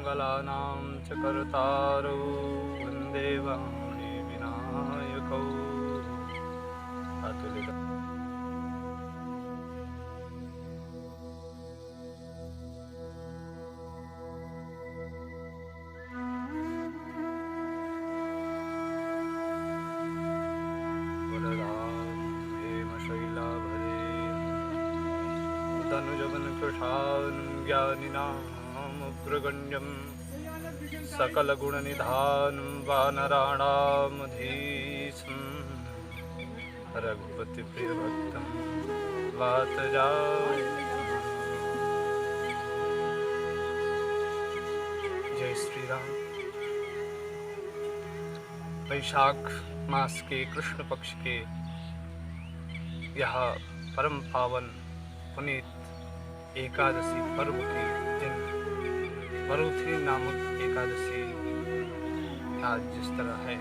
मंगलानां च कर्तारो वन्दे वाणी विनायकौ अतुलित ज्ञानिनामुग्रगण्यं सकलगुणनिधानं वानराणामधीशं रघुपतिप्रियभक्तं वातजाय। जय श्री राम। वैशाख मास के कृष्ण पक्ष के यह परम पावन पुनीत एकादशी पर्व के दिन मरुथी नामक एकादशी आज जिस तरह है,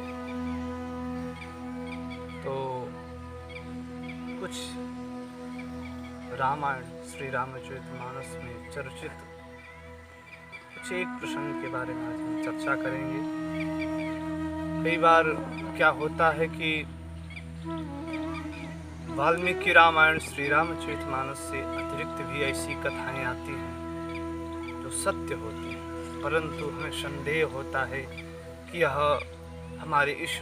तो कुछ रामायण श्री रामचरितमानस में चर्चित कुछ एक प्रसंग के बारे में आज हम चर्चा करेंगे। कई बार क्या होता है कि वाल्मीकि रामायण श्री रामचरितमानस से अतिरिक्त भी ऐसी कथाएं आती हैं जो सत्य होती हैं, परंतु हमें संदेह होता है कि यह हमारे इस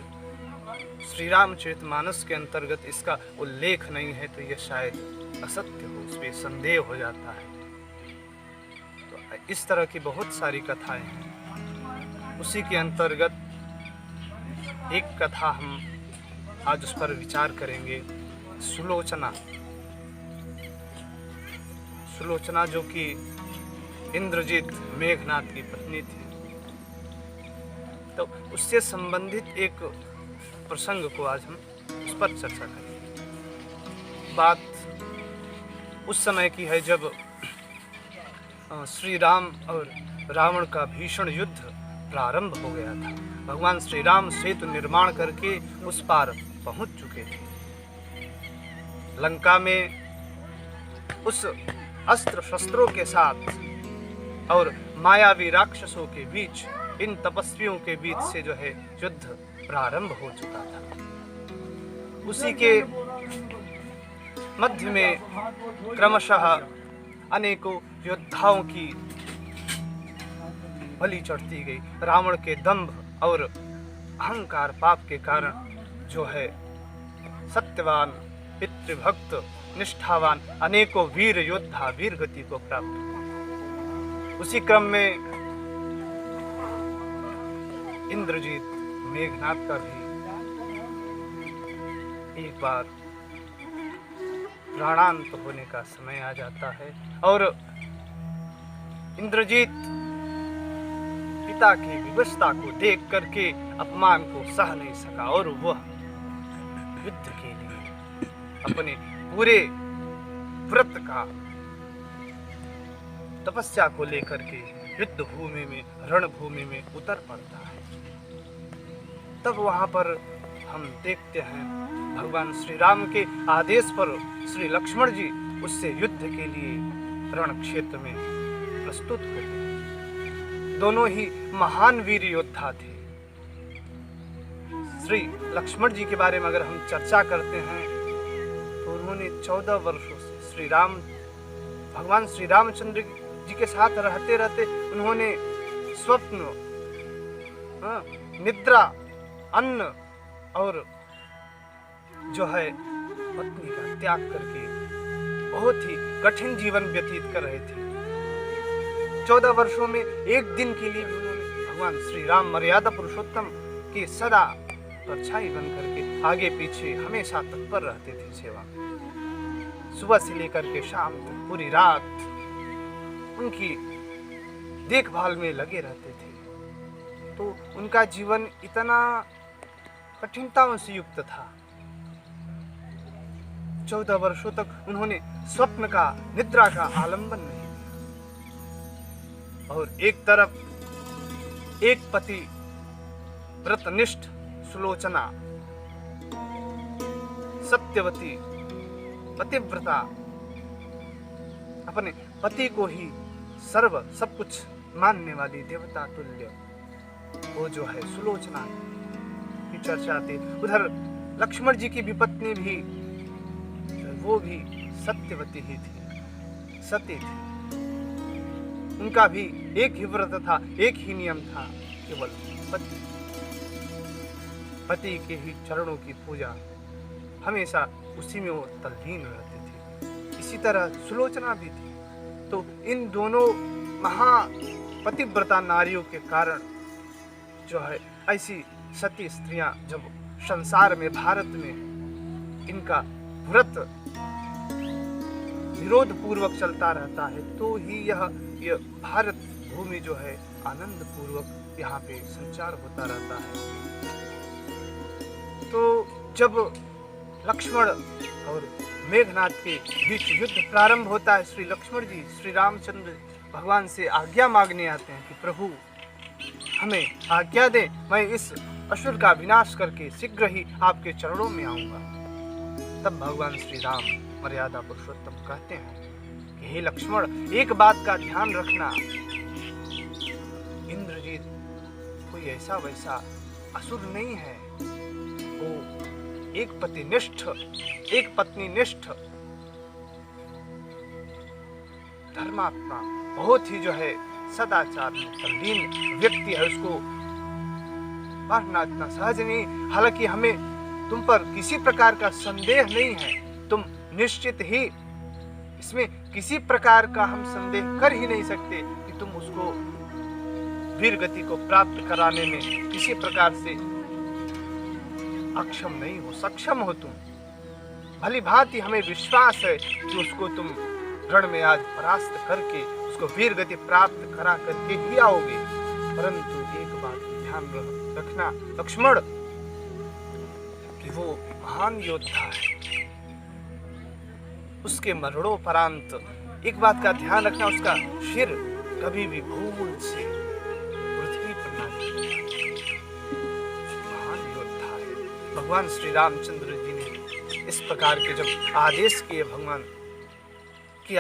श्री रामचरितमानस के अंतर्गत इसका उल्लेख नहीं है, तो यह शायद असत्य हो, उसमें संदेह हो जाता है। तो इस तरह की बहुत सारी कथाएं हैं। उसी के अंतर्गत एक कथा हम आज उस पर विचार करेंगे। सुलोचना जो कि इंद्रजीत मेघनाथ की पत्नी थी, तो उससे संबंधित एक प्रसंग को आज हम उस पर चर्चा करेंगे। बात उस समय की है जब श्री राम और रावण का भीषण युद्ध प्रारंभ हो गया था। भगवान श्री राम सेतु निर्माण करके उस पार पहुंच चुके थे। लंका में उस अस्त्र शस्त्रों के साथ और मायावी राक्षसों के बीच, इन तपस्वियों के बीच से जो है युद्ध प्रारंभ हो चुका था। उसी के मध्य में क्रमशः अनेकों योद्धाओं की बलि चढ़ती गई। रावण के दंभ और अहंकार पाप के कारण जो है सत्यवान, पितृभक्त, निष्ठावान अनेकों वीर योद्धा वीर गति को प्राप्त हुए। उसी क्रम में इंद्रजीत मेघनाथ का भी एक बार प्राणांत होने का समय आ जाता है और इंद्रजीत पिता की विवशता को देख करके अपमान को सह नहीं सका और वह युद्ध के लिए अपने पूरे व्रत का तपस्या को लेकर के युद्ध भूमि में, रणभूमि में उतर पड़ता है। तब वहां पर हम देखते हैं भगवान श्री राम के आदेश पर श्री लक्ष्मण जी उससे युद्ध के लिए रण क्षेत्र में प्रस्तुत हुए। दोनों ही महान वीर योद्धा थे। श्री लक्ष्मण जी के बारे में अगर हम चर्चा करते हैं तो उन्होंने 14 वर्षों से भगवान श्री रामचंद्र जी के साथ रहते रहते उन्होंने स्वप्न, निद्रा, अन्न और जो है पत्नी का त्याग करके बहुत ही कठिन जीवन व्यतीत कर रहे थे। 14 वर्षों में एक दिन के लिए भी उन्होंने भगवान श्री राम मर्यादा पुरुषोत्तम के सदा परछाई बन करके आगे पीछे हमेशा तत्पर रहते थे सेवा। सुबह से लेकर के शाम तक पूरी रात उनकी देखभाल में लगे रहते थे। तो उनका जीवन इतना कठिनताओं से युक्त था। 14 वर्षों तक उन्होंने स्वप्न का, निद्रा का आलंबन नहीं किया। और एक तरफ एक पति व्रतनिष्ठ सुलोचना, सत्यवती, पतिव्रता, अपने पति को ही सब कुछ मानने वाली देवता तुल्य वो जो है सुलोचना की चर्चा आती। उधर लक्ष्मण जी की भी पत्नी भी वो भी सत्यवती ही थी, सती थी। उनका भी एक ही व्रत था, एक ही नियम था, केवल पति के ही चरणों की पूजा, हमेशा उसी में वो तल्लीन रहती थी। इसी तरह सुलोचना भी थी। तो इन दोनों महापतिव्रता नारियों के कारण जो है ऐसी सती स्त्रियां जब संसार में, भारत में इनका व्रत विरोध पूर्वक चलता रहता है, तो ही यह भारत भूमि जो है आनंद पूर्वक यहाँ पे संचार होता रहता है। तो जब लक्ष्मण और मेघनाथ के बीच युद्ध प्रारंभ होता है, श्री लक्ष्मण जी श्री रामचंद्र भगवान से आज्ञा मांगने आते हैं कि प्रभु हमें आज्ञा दें, मैं इस असुर का विनाश करके शीघ्र ही आपके चरणों में आऊंगा। तब भगवान श्री राम मर्यादा पुरुषोत्तम कहते हैं कि हे लक्ष्मण, एक बात का ध्यान रखना, इंद्रजीत कोई ऐसा वैसा असुर नहीं है। वो एक पतिनिष्ठ, एक पत्नीनिष्ठ धर्मात्मा, बहुत ही जो है सदाचार में तल्लीन व्यक्ति है। उसको मारना इतना सहज नहीं। हालांकि हमें तुम पर किसी प्रकार का संदेह नहीं है, तुम निश्चित ही इसमें किसी प्रकार का हम संदेह कर ही नहीं सकते कि तुम उसको वीर गति को प्राप्त कराने में किसी प्रकार से अक्षम नहीं हो, सक्षम हो तुम। भली भांति हमें विश्वास है कि उसको तुम रण में आज परास्त करके उसको वीर गति प्राप्त करा करके ही आओगे। परंतु एक बात ध्यान रखना लक्ष्मण कि वो महान योद्धा है। उसके मरणोपरांत एक बात का ध्यान रखना, उसका सिर कभी भी भूल से पृथ्वी पर ना गिरे। महान योद्धा है। भगवान श्री रामचंद्र जी ने इस प्रकार के जब आदेश किए, भगवान के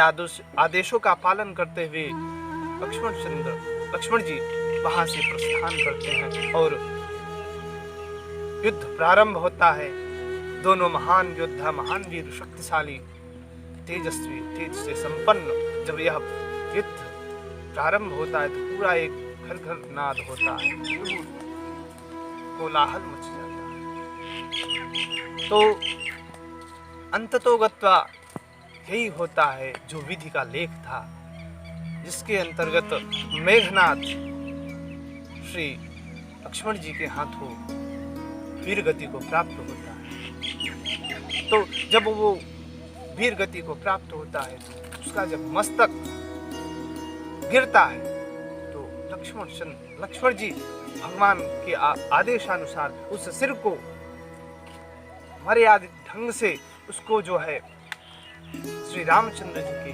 आदेशों का पालन करते हुए लक्ष्मण जी वहां से प्रस्थान करते हैं और युद्ध प्रारंभ होता है। दोनों महान योद्धा, महान वीर, शक्तिशाली, तेजस्वी, तेज से संपन्न जब यह युद्ध प्रारंभ होता है तो पूरा एक घर घर नाद होता है, कोलाहल मच जाता है। तो अंततोगत्वा यही होता है जो विधि का लेख था, जिसके अंतर्गत मेघनाथ श्री लक्ष्मण जी के हाथों वीर गति को प्राप्त होता है। तो जब वो वीर गति को प्राप्त होता है तो उसका जब मस्तक गिरता है तो लक्ष्मण जी भगवान के आदेशानुसार उस सिर को मर्यादित ढंग से उसको जो है श्री रामचंद्र जी के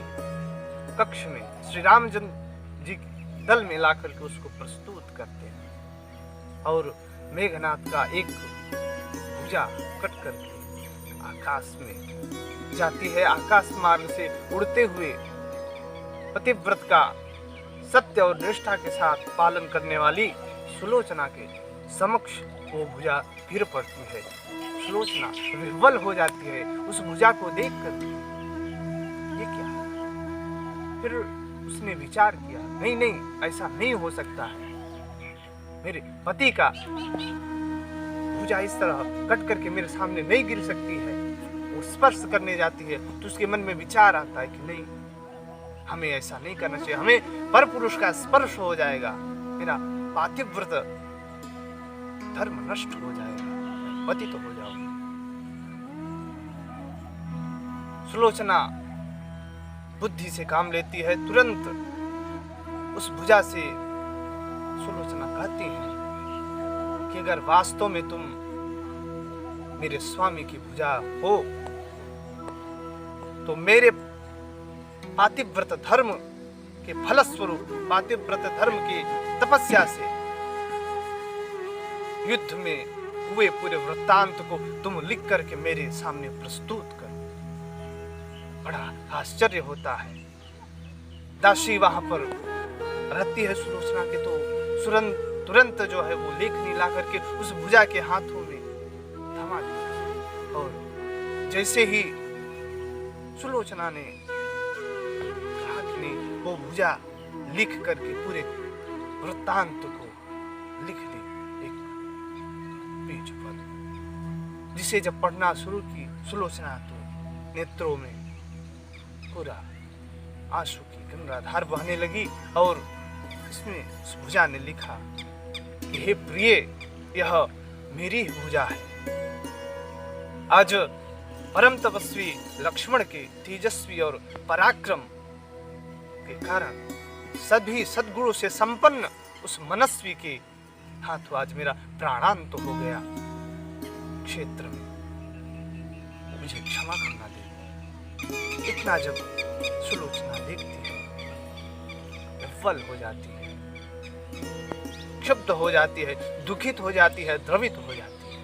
कक्ष में, श्री रामचंद्र जी के दल में लाकर के उसको प्रस्तुत करते हैं और मेघनाथ का एक भुजा कट करके आकाश में जाती है। आकाश मार्ग से उड़ते हुए पतिव्रत का सत्य और निष्ठा के साथ पालन करने वाली सुलोचना के समक्ष वो भुजा गिर पड़ती है। सुलोचना विह्वल हो जाती है उस भुजा को देखकर। ये क्या? फिर उसने विचार किया, नहीं, ऐसा नहीं हो सकता है। मेरे पति का भुजा इस तरह कट करके मेरे सामने नहीं गिर सकती है। वो स्पर्श करने जाती है तो उसके मन में विचार आता है कि नहीं, हमें ऐसा नहीं करना चाहिए, हमें परपुरुष का स्पर्श हो जाएगा, मेरा पातिव्रत धर्म नष्ट हो जाएगा, पति तो हो जाओगे। सुलोचना बुद्धि से काम लेती है, तुरंत उस भुजा से सुलोचना कहती है कि अगर वास्तव में तुम मेरे स्वामी की भुजा हो तो मेरे पातिव्रत धर्म के फलस्वरूप, पातिव्रत धर्म की तपस्या से युद्ध में हुए पूरे वृत्तांत को तुम लिख करके मेरे सामने प्रस्तुत कर। बड़ा आश्चर्य होता है। दासी वहां पर रहती है सुलोचना के तो तुरंत जो है वो लेखनी ला करके उस भुजा के हाथों में थमा दी। और जैसे ही सुलोचना ने हाथ में वो भुजा लिख करके पूरे वृत्तांत को लिख दी एक पेज पर, जिसे जब पढ़ना शुरू की सुलोचना तो नेत्रों में पूरा आंसू की गंगाधार बहने लगी। और इसमें उस भुजा ने लिखा कि हे प्रिय, यह मेरी ही भुजा है। आज परम तपस्वी लक्ष्मण के तेजस्वी और पराक्रम के कारण सभी सद्गुणों से संपन्न उस मनस्वी के हाथों आज मेरा प्राणांत तो हो गया। क्षेत्र में मुझे क्षमा करना दे। इतना जब सुलोचना देखती है, विह्वल हो जाती है, क्षुब्ध हो जाती है, दुखित हो जाती है, द्रवित हो जाती है,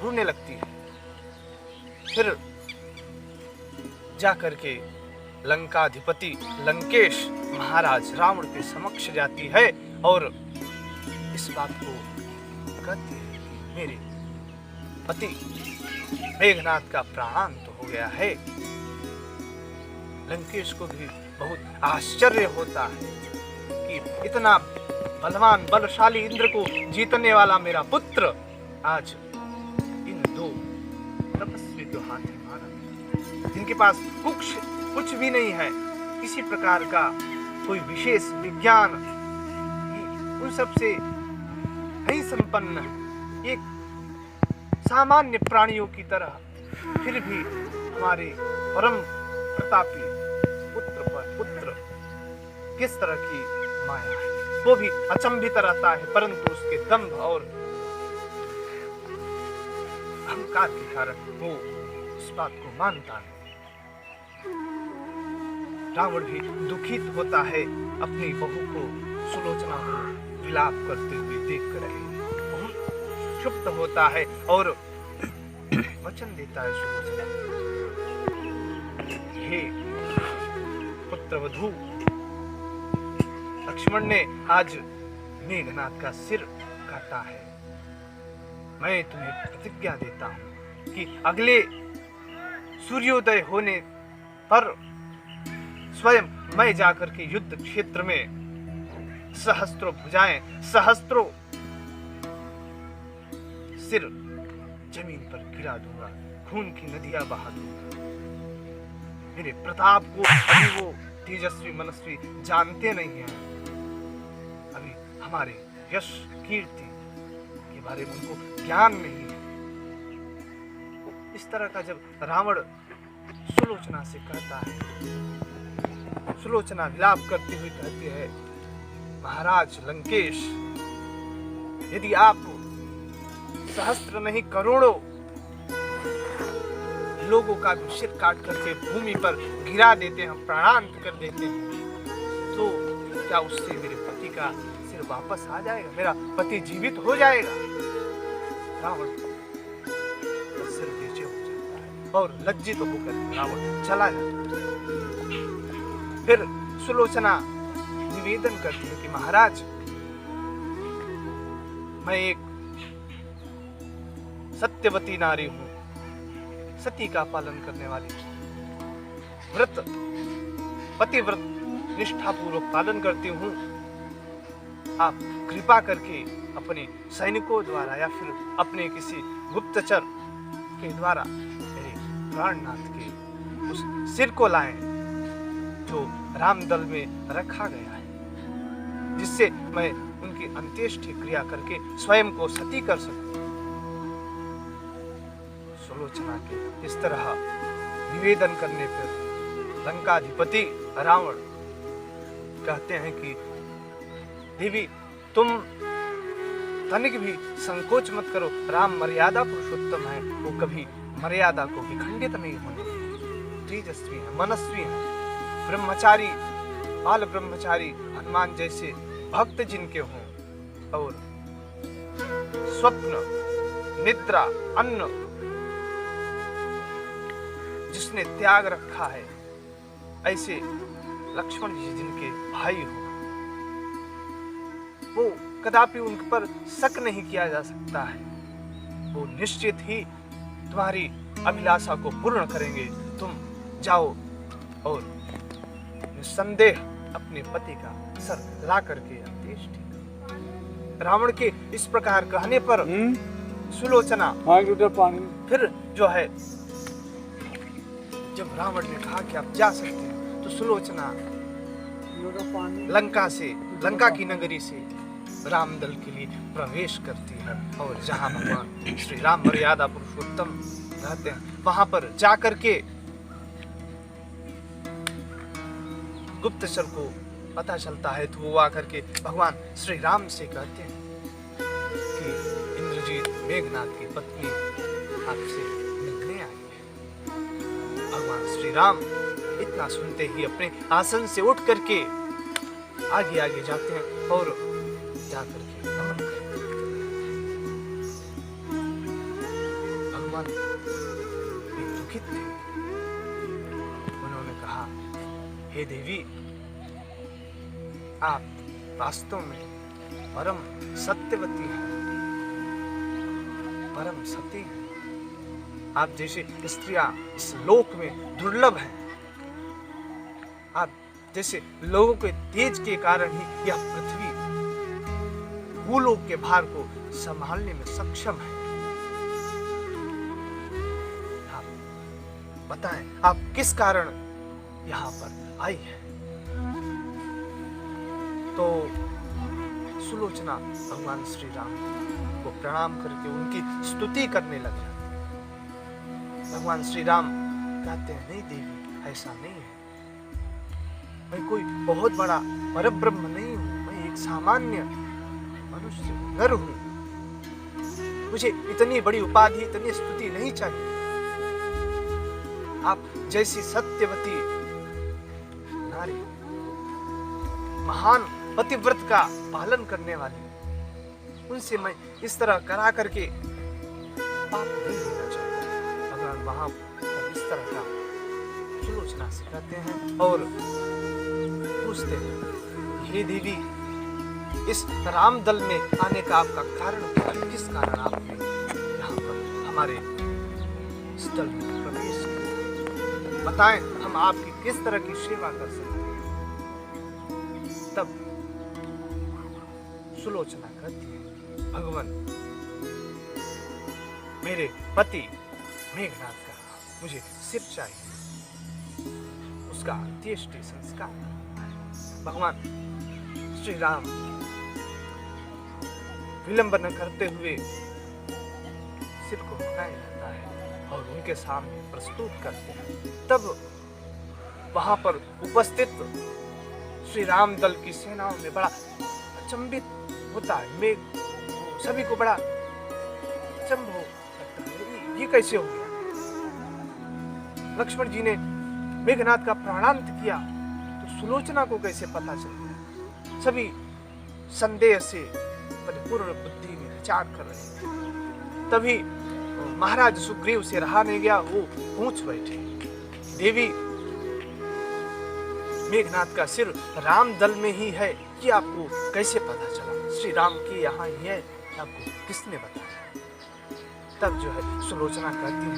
रोने लगती है। फिर जाकर के लंकाधिपति लंकेश महाराज रावण के समक्ष जाती है और इस बात को कहती है कि मेरे पति मेघनाथ का प्राणांत तो हो गया है। लंकेश को भी बहुत आश्चर्य होता है कि इतना बलवान बलशाली इंद्र को जीतने वाला मेरा पुत्र आज इन दो तपस्वी को हाथ में मारा, जिनके पास कुछ भी नहीं है, किसी प्रकार का कोई विशेष विज्ञान उन सब से नहीं संपन्न है, एक सामान्य प्राणियों की तरह, फिर भी हमारे परम प्रतापी पुत्र किस तरह की माया है, वो भी अचंभित रहता है, परंतु उसके दंभ और अहंकार के कारण वो इस बात को मानता है। रावण भी दुखित होता है अपनी बहू को सुलोचना को विलाप करते हुए देख कर, बहुत क्षुब्ध होता है और वचन देता है सुलोचना, हे पुत्रवधू, लक्ष्मण ने आज मेघनाथ का सिर काटा है। मैं तुम्हें प्रतिज्ञा देता हूं कि अगले सूर्योदय होने पर स्वयं मैं जाकर के युद्ध क्षेत्र में सहस्त्रों भुजाएं, सहस्त्रों सिर जमीन पर गिरा दूंगा, खून की नदियां बहा दूंगा। मेरे प्रताप को अभी वो तेजस्वी मनस्वी जानते नहीं हैं, अभी हमारे यश कीर्ति के बारे में उनको ज्ञान नहीं है। इस तरह का जब रावण सुलोचना से कहता है, सुलोचना विलाप करती हुई कहती है, महाराज लंकेश, यदि आप सहस्त्र नहीं करोड़ों लोगों का भी सिर काट करके भूमि पर गिरा देते हैं, प्राणांत कर देते हैं, तो क्या उससे मेरे पति का सिर वापस आ जाएगा, मेरा पति जीवित हो जाएगा? रावण सिर नीचे हो जाता है और लज्जित होकर रावण चला जाता है। फिर सुलोचना निवेदन करती है कि महाराज, मैं एक सत्यवती नारी हूं, सती का पालन करने वाली, व्रत पतिव्रत निष्ठा पूर्वक पालन करती हूं। आप कृपा करके अपने सैनिकों द्वारा या फिर अपने किसी गुप्तचर के द्वारा मेरे प्राणनाथ के उस सिर को लाएं जो रामदल में रखा गया है, जिससे मैं उनकी अंत्येष्टि क्रिया करके स्वयं को सती कर सकूं। सुलोचना के इस तरह निवेदन करने पर लंकाधिपति रावण कहते हैं कि देवी, तुम तनिक भी संकोच मत करो, राम मर्यादा पुरुषोत्तम है, वो कभी मर्यादा को भी खंडित नहीं होने, तेजस्वी है, मनस्वी है, ब्रह्मचारी, बाल ब्रह्मचारी हनुमान जैसे भक्त जिनके हों, और स्वप्न निद्रा अन्न जिसने त्याग रखा है, ऐसे लक्ष्मण जी जिनके भाई हो, वो कदापि उन पर शक नहीं किया जा सकता है। वो निश्चित ही तुम्हारी अभिलाषा को पूर्ण करेंगे। तुम जाओ और निस्संदेह अपने पति का सर ला करके अंत्येष्टि करो। रावण के इस प्रकार कहने पर सुलोचना फिर जो है, जब रावण ने कहा कि आप जा सकते हैं, तो सुलोचना लंका की नगरी से रामदल के लिए प्रवेश करती है। और जहां भगवान श्री राम मर्यादा पुरुषोत्तम रहते हैं, वहां पर जाकर के गुप्तचर को पता चलता है, तो वो आकर के भगवान श्री राम से कहते हैं कि इंद्रजीत मेघनाथ की पत्नी आपसे मिलने आई है। भगवान श्री राम इतना सुनते ही अपने आसन से उठ करके आगे आगे जाते हैं और जाकर के नमन करते हैं। भगवान भी दुखित थे। उन्होंने कहा, हे देवी, आप वास्तव में परम सत्यवती हैं, परम सती हैं। आप जैसे स्त्रियां इस लोक में दुर्लभ हैं। आप जैसे लोगों के तेज के कारण ही यह पृथ्वी भूलोक के भार को संभालने में सक्षम है। आप बताएं, आप किस कारण यहाँ पर आई है? तो सुलोचना भगवान श्री राम को प्रणाम करके उनकी स्तुति करने लगे। भगवान श्री राम कहते हैं, नहीं देवी, ऐसा नहीं है। मैं कोई बहुत बड़ा परब्रह्म नहीं हूं। मैं एक सामान्य मनुष्य नर हूं। मुझे इतनी बड़ी उपाधि, इतनी स्तुति नहीं चाहिए। आप जैसी सत्यवती नारी, महान पतिव्रत का पालन करने वाली, उनसे मैं इस तरह करा करके पाप नहीं देना चाहता। भगवान वहां इस तरह का सुलोचना से कहते हैं और पूछते हैं, हे देवी, इस रामदल में आने का आपका कारण क्या है? किस कारण आपने यहाँ पर हमारे स्थल में प्रवेश किया? बताएं, हम आपकी किस तरह की सेवा कर सकते हैं? तब सुलोचना कहती है, भगवान, मेरे पति मेघनाथ का मुझे सिर चाहिए, उसका अंत्येष्टि संस्कार। भगवान श्री राम विलंब न करते हुए सिर को उठाया जाता है और उनके सामने प्रस्तुत करते हैं। तब वहां पर उपस्थित श्री राम दल की सेनाओं में बड़ा अचंभित होता है। मेघ सभी को बड़ा अचंभ लगता है, ये कैसे हो गया? लक्ष्मण जी ने मेघनाथ का प्राणांत किया, तो सुलोचना को कैसे पता चल गया? सभी संदेह से परिपूर्ण बुद्धि में विचार कर रहे थे। तभी महाराज सुग्रीव से रहा नहीं गया, वो पूछ बैठे, देवी, मेघनाथ का सिर राम दल में ही है, ये आपको कैसे पता चला? श्री राम की यहाँ ही है, आपको किसने बताया? तब जो है सुलोचना कहती है,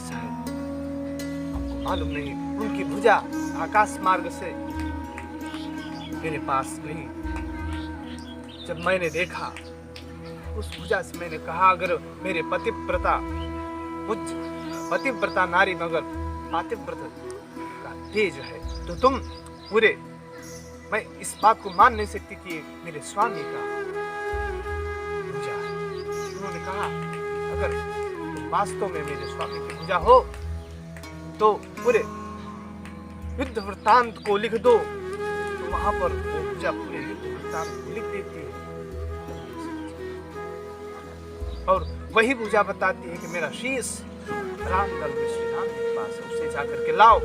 शायद आपको मालूम नहीं, उनकी भुजा आकाश मार्ग से मेरे पास गई। जब मैंने देखा उस भुजा से, मैंने कहा, अगर मेरे पतिव्रता नारी मगर पातिव्रत का तेज है, तो तुम पूरे, मैं इस बात को मान नहीं सकती कि मेरे स्वामी का भुजा है। उन्होंने कहा, अगर तुम वास्तव में मेरे स्वामी की भुजा हो, तो पूरे युद्ध वृत्तांत को लिख दो। तो वहां पर वो भुजा पूरे युद्ध वृत्तांत को लिख देती है और वही भुजा बताती है कि मेरा शीश रामदल में श्री राम के पास है, उसे जाकर के लाओ।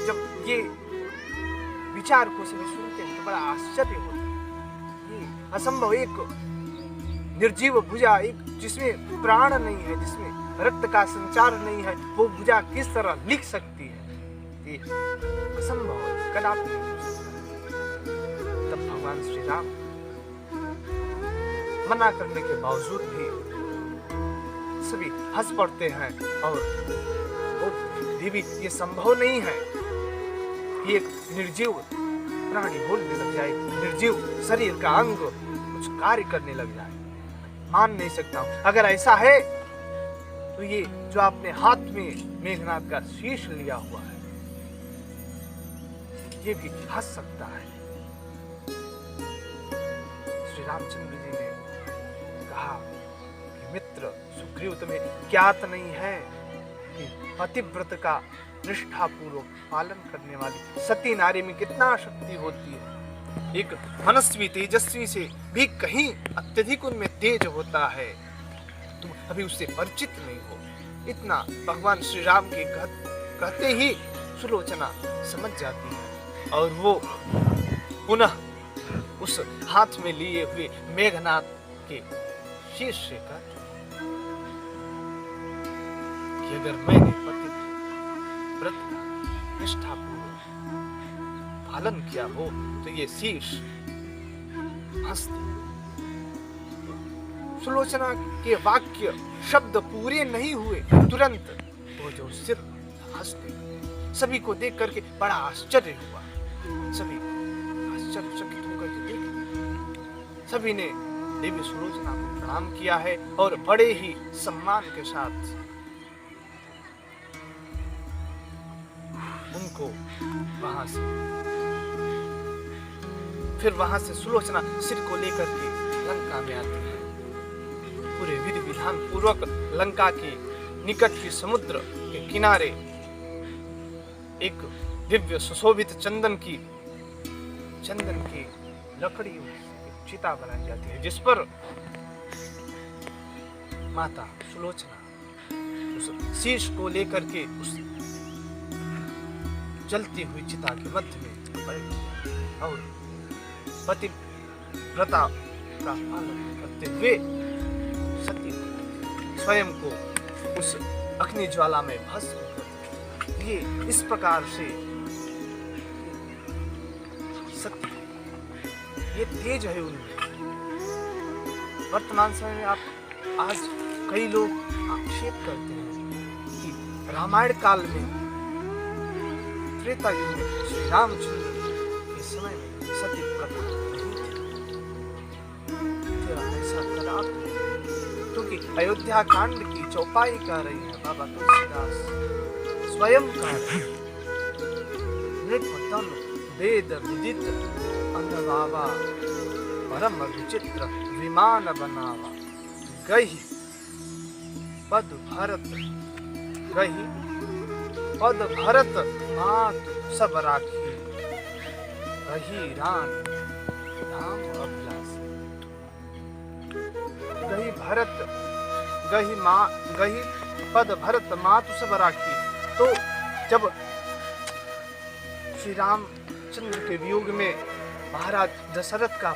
जब ये विचार को सभी सुनते हैं तो बड़ा आश्चर्य होता है। ये असंभव, एक निर्जीव भुजा, एक जिसमें प्राण नहीं है, जिसमें रक्त का संचार नहीं है, वो भुजा किस तरह लिख सकती है? ये असंभव है, कदापि नहीं हो सकता। तब भगवान श्री राम मना करने के बावजूद भी सभी हंस पड़ते हैं और देवी ये संभव नहीं है, ये एक निर्जीव प्राणी बोलने लग जाए, निर्जीव शरीर का अंग कुछ कार्य करने लग जाए, मान नहीं सकता हूं। अगर ऐसा है तो ये जो आपने हाथ में मेघनाथ का शीश लिया हुआ है, ये भी हंस सकता है। श्री रामचंद्र जी ने कहा कि मित्र सुग्रीव, तुम्हें ज्ञात नहीं है कि पतिव्रत का निष्ठापूर्वक पालन करने वाली सती नारी में कितना शक्ति होती है। एक मनस्वी तेजस्वी से भी कहीं अत्यधिक उनमें तेज होता है। तुम अभी उससे परिचित नहीं हो। इतना भगवान श्री राम के कहते ही सुलोचना समझ जाती है और वो पुनः उस हाथ में लिए हुए मेघनाथ के शीश से कहती कि अगर मैंने पति व्रत का निष्ठापूर्वक पालन किया हो तो ये शीश हंसती। सुलोचना के वाक्य शब्द पूरे नहीं हुए, तुरंत वो जो सिर हंसते। सभी को देख करके बड़ा आश्चर्य हुआ, सभी आश्चर्यचकित होकर के देख, सभी ने देवी सुलोचना को प्रणाम किया है और बड़े ही सम्मान के साथ उनको वहां से सुलोचना सिर को लेकर के लंका में आती है। पूरे विधि विधान पूर्वक लंका के निकट की समुद्र के किनारे एक दिव्य सुशोभित चंदन की लकड़ी चिता बनाई जाती है, जिस पर माता सुलोचना उस शीश को लेकर के उस जलती हुई चिता के मध्य में बैठ और पतिव्रता का पालन करते हुए सती स्वयं को उस अग्नि ज्वाला में भस्म कर, ये इस प्रकार से सती, ये तेज है उनमें। वर्तमान समय में आप आज कई लोग आक्षेप करते हैं कि रामायण काल में, त्रेता युग में, श्री रामचंद्र के समय में सती प्रथा ऐसा कदापि, क्योंकि अयोध्या कांड की चौपाई कर रही है बाबा तुलसीदास स्वयं का नृपतन वेद विदित अंधभावा परम विचित्र विमान बनावा गही पद भरत मात सब राखी रही राम अभिलाष। गही पद भरत मातु सब राखी। तो जब श्री रामचंद्र के वियोग में महाराज दशरथ का